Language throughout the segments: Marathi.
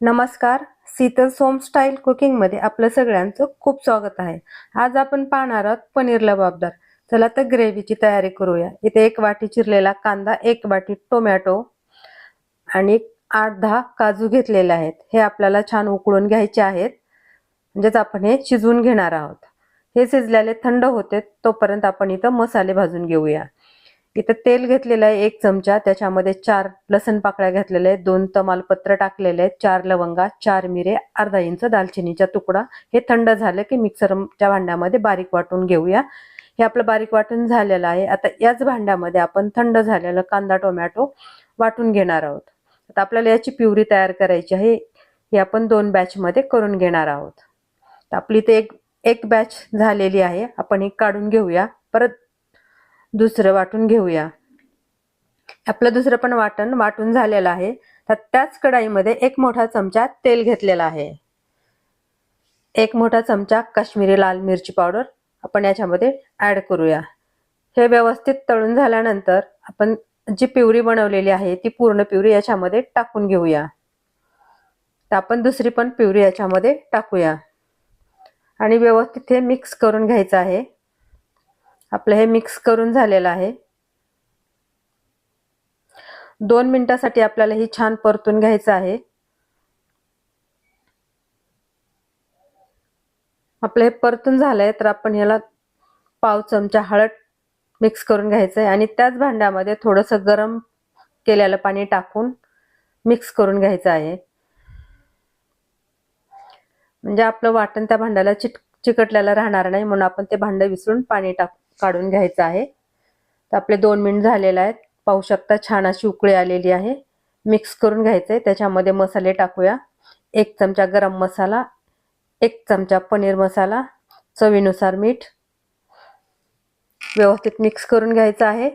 नमस्कार, शीतल होम स्टाईल कुकिंग मध्ये आपलं सगळ्यांचं खूप स्वागत आहे। आज आपण पाहणार आहोत पनीर लबाबदार। चला तर ग्रेव्हीची तयारी करूया। इथे 1 वाटी चिरलेला कांदा, 1 वाटी टोमॅटो आणि 8-10 काजू घेतलेले आहेत। हे आपल्याला छान उकळून घ्यायचे आहेत, म्हणजेच आपण हे शिजवून घेणार आहोत। हे शिजलेले थंड होते तोपर्यंत आपण इथं मसाले भाजून घेऊया। इथे तेल घेतलेलं आहे 1 चमचा, त्याच्यामध्ये 4 लसण पाकळ्या घेतलेले आहेत, 2 तमालपत्र टाकलेले आहेत, 4 लवंगा, 4 मिरे, अर्धा इंच दालचिनीचा तुकडा। हे थंड झाले की मिक्सरच्या भांड्यामध्ये बारीक वाटून घेऊया। हे आपलं बारीक वाटून झालेलं आहे। आता याच भांड्यामध्ये आपण थंड झालेला कांदा टोमॅटो वाटून घेणार आहोत। आता आपल्याला याची प्युरी तयार करायची आहे। हे आपण 2 बॅच मध्ये करून घेणार आहोत। तर आपली ते एक बॅच झालेली आहे, आपण ही काढून घेऊया। परत दुसरं वाटून घेऊया। आपलं दुसरं पण वाटून झालेलं आहे। तर त्याच कढाईमध्ये 1 मोठा चमचा तेल घेतलेला आहे। 1 मोठा चमचा काश्मीरी लाल मिरची पावडर आपण याच्यामध्ये ऍड करूया। हे व्यवस्थित तळून झाल्यानंतर आपण जी प्युरी बनवलेली आहे ती पूर्ण प्युरी याच्यामध्ये टाकून घेऊया। तर आपण दुसरी पण प्युरी याच्यामध्ये टाकूया आणि व्यवस्थित हे मिक्स करून घ्यायचं आहे। आपलं हे मिक्स करून झालेलं आहे। 2 मिनिटांसाठी आपल्याला ही छान परतून घ्यायचं आहे। आपलं हे परतून झालंय तर आपण याला पाव चमचा हळद मिक्स करून घ्यायचं आहे आणि त्याच भांड्यामध्ये थोडंसं गरम केलेलं पाणी टाकून मिक्स करून घ्यायचं आहे। म्हणजे आपलं वाटण त्या भांड्याला चिकटलेलं राहणार नाही, म्हणून आपण ते भांडं विसरून पाणी काढून घ्यायचं आहे। तर आपले 2 मिनिट झालेले आहेत। पाहू शकता छान अशी उकळी आलेली आहे। मिक्स करून घ्यायचंय। त्याच्यामध्ये मसाले टाकूया। 1 चमचा गरम मसाला, 1 चमचा पनीर मसाला, चवीनुसार मीठ। व्यवस्थित मिक्स करून घ्यायचं आहे।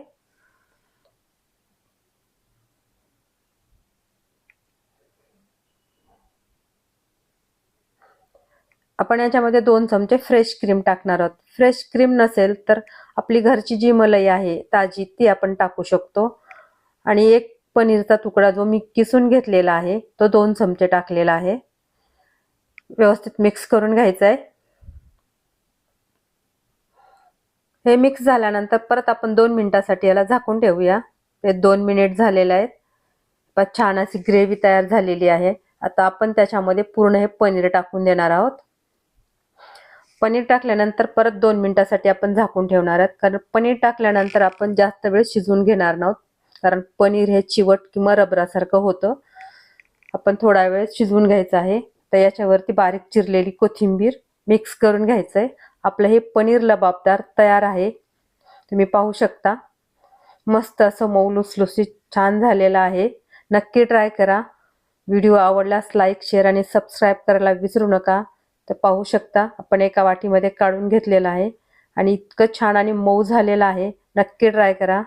आपण याच्यामध्ये 2 चमचे फ्रेश क्रीम टाकणार आहोत। फ्रेश क्रीम नसेल तर आपली घरची जी मलाई आहे ताजी ती आपण टाकू शकतो। आणि 1 पनीरचा तुकडा जो मी किसून घेतलेला आहे तो 2 चमचे टाकलेला आहे। व्यवस्थित मिक्स करून घ्यायचं आहे। हे मिक्स झाल्यानंतर परत आपण 2 मिनिटांसाठी याला झाकून ठेवूया। हे 2 मिनिट झालेले आहेत। छान अशी ग्रेव्ही तयार झालेली आहे। आता आपण त्याच्यामध्ये पूर्ण हे पनीर टाकून देणार आहोत। पनीर टाकल्यानंतर परत 2 मिनिटांसाठी आपण झाकून ठेवणार आहोत, कारण पनीर टाकल्यानंतर आपण जास्त वेळ शिजवून घेणार नाहोत, कारण पनीर हे चिवट किंवा रबरासारखं होतं। आपण थोडा वेळ शिजवून घ्यायचं आहे। तर याच्यावरती बारीक चिरलेली कोथिंबीर मिक्स करून घ्यायचंय। आपलं हे पनीर लबाबदार तयार आहे। तुम्ही पाहू शकता मस्त असं मऊ लुसलुसीत छान झालेलं आहे। नक्की ट्राय करा। व्हिडिओ आवडल्यास लाईक, शेअर आणि सबस्क्राइब करायला विसरू नका। तर पाहू शकता आपण एका वाटीमध्ये काढून घेतलेला आहे आणि इतकं छान आणि मऊ झालेलं आहे। नक्की ट्राय करा।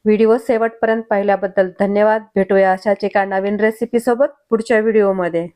व्हिडिओ शेवटपर्यंत पाहिल्याबद्दल धन्यवाद। भेटूया अशाच एका नवीन रेसिपी सोबत पुढच्या व्हिडिओमध्ये।